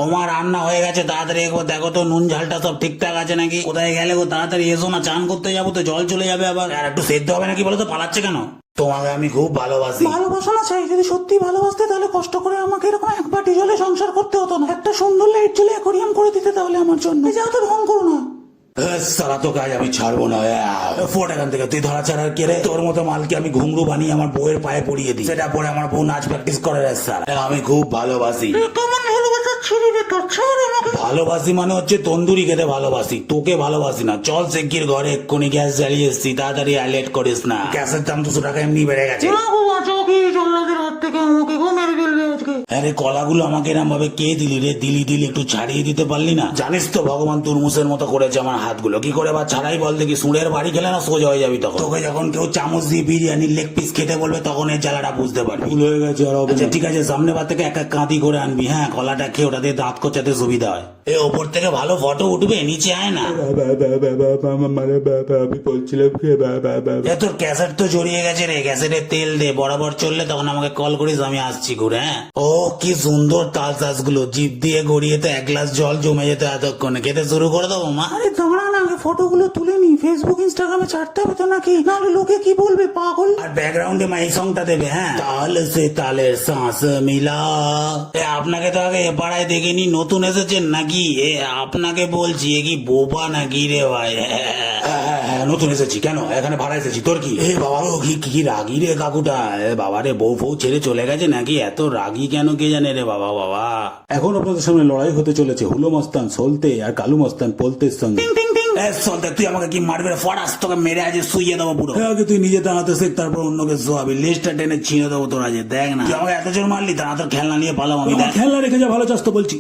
আমার রান্না হয়ে গেছে, তাড়াতাড়ি একবার দেখো তো নুন ঝালটা সব ঠিকঠাক আছে নাকি। কোথায় গেলে গো, তাড়াতাড়ি এসো না, চান করতে যাবো তো, জল চলে যাবে আবার। আর একটু সেদ্ধ হবে নাকি বলো তো, পালাচ্ছে কেন? তোমাকে আমি খুব ভালোবাসি। ভালোবাসা না চাই, যদি সত্যি ভালোবাসতে তাহলে কষ্ট করে আমাকে এরকম এক বাটি জলে সংসার করতে হতো না। একটা সুন্দর লাইট জলে অ্যাকোরিয়াম করে দিতে তাহলে আমার জন্য। যাও তো, ঢং করো না। সারা তো কাজ আমি ছাড়বো না। ফোট এখান থেকে, তুই ধরা ছাড়ার কে রে? তোর মতো মালকে আমি ঘুংরু বানিয়ে আমার বউয়ের পায়ে পড়িয়ে দিই, সেটা পরে আমার বউ নাচ প্র্যাকটিস করে। স্যার আমি খুব ভালোবাসি। কেমন ভালোবাসা ছিঁড়ে রে তোর, ছাড় আমাকে। ভালোবাসি মানে হচ্ছে তন্দুরি খেতে ভালোবাসি, তোকে ভালোবাসি না। চল শিগগির ঘরে, এক্ষুনি গ্যাস জ্বালিয়ে এসছি, তাড়াতাড়ি লেট করিস না। গ্যাসের দাম 200 টাকা এমনি বেড়ে গেছে। না গো, বাঁচাও কি জল্লাদের হাত থেকে আমাকে, গো মেরে ফেলবে আজকে। আরে কলাগুলো আমাকে এরম ভাবে কে দিলি রে? দিলি একটু ছাড়িয়ে দিতে পারলি না? জানিস তো ভগবান তুরমুসের মতো করেছে আমার হাতগুলো। কি করে বা ছাড়াই বল দেখি? সুরের বাড়ি খেলে না সোজা হয়ে যাবি তখন। তোকে যখন কেউ চামচ দিয়ে বিরিয়ানির লেগ পিস খেতে বলবে তখন এই জ্বালাটা বুঝতে পারবি। ভুল হয়ে গেছে আর হবে না। ঠিক আছে, সামনে বার থেকে এক এক কাঁদি করে আনবি। হ্যাঁ, কলাটা খেয়ে ওটা দিয়ে দাঁত কোচাতে সুবিধা হয়। এ ওপর থেকে ভালো ফটো উঠবে, নিচে আয় না। আমি বলছিলাম এ তোর ক্যাসেট তো জড়িয়ে গেছে রে, ক্যাসেটে তেল দে। বরাবর চললে তখন আমাকে কল করিস, আমি আসছি ঘুরে। হ্যাঁ, ও কি সুন্দর তাল গুলো, জিভ দিয়ে গড়িয়ে তো 1 গ্লাস জল জমে যেত এতক্ষণে। খেতে শুরু করে দেবো মা? আরে দাঁড়া না, আগে ফটোগুলো তুলে নি, ফেসবুক ইনস্টাগ্রামে ছাড়তে হবে তো নাকি, নাহলে লোকে কি বলবে পাগল। আর ব্যাকগ্রাউন্ডে মা এই সংটা দেবে। হ্যাঁ, তাল সে তালের শ্বাস মিলা। আপনাকে তো আগে এ পাড়ায় দেখিনি, নতুন এসেছেন নাকি? আপনাকে বলছি, এ কি বোবা নাকি রে ভাই? হ্যাঁ, নতুন এসেছি। কেন? এখানে ভাড়া এসেছি। তোর কি? বাবা গো, কি রাগি রে কাকুটা। বাবা রে, বউ ফৌ ছেড়ে চলে গেছে নাকি? এত রাগি কেন কে জানে রে বাবা। এখন আপনাদের সামনে লড়াই হতে চলেছে হুলো মস্তান সলতে আর কালু মস্তান পলতের সঙ্গে। সলতে, তুই আমাকে কি মারবে রে? ফরাস, তোকে মেরে আজ শুইয়ে দেবো পুরো। আগে তুই নিজে দাঁড়াতে শেখ, তারপর অন্যকে শোয়াবি, লিস্টটা টেনে ছিঁড়ে দেবো তোর আজ। দেখ না, তুই আমাকে এত জোর মারলি, তা তোর খেলনা নিয়ে পালাম আমি। খেলা রেখে যা, ভালো চাষ তো বলছি।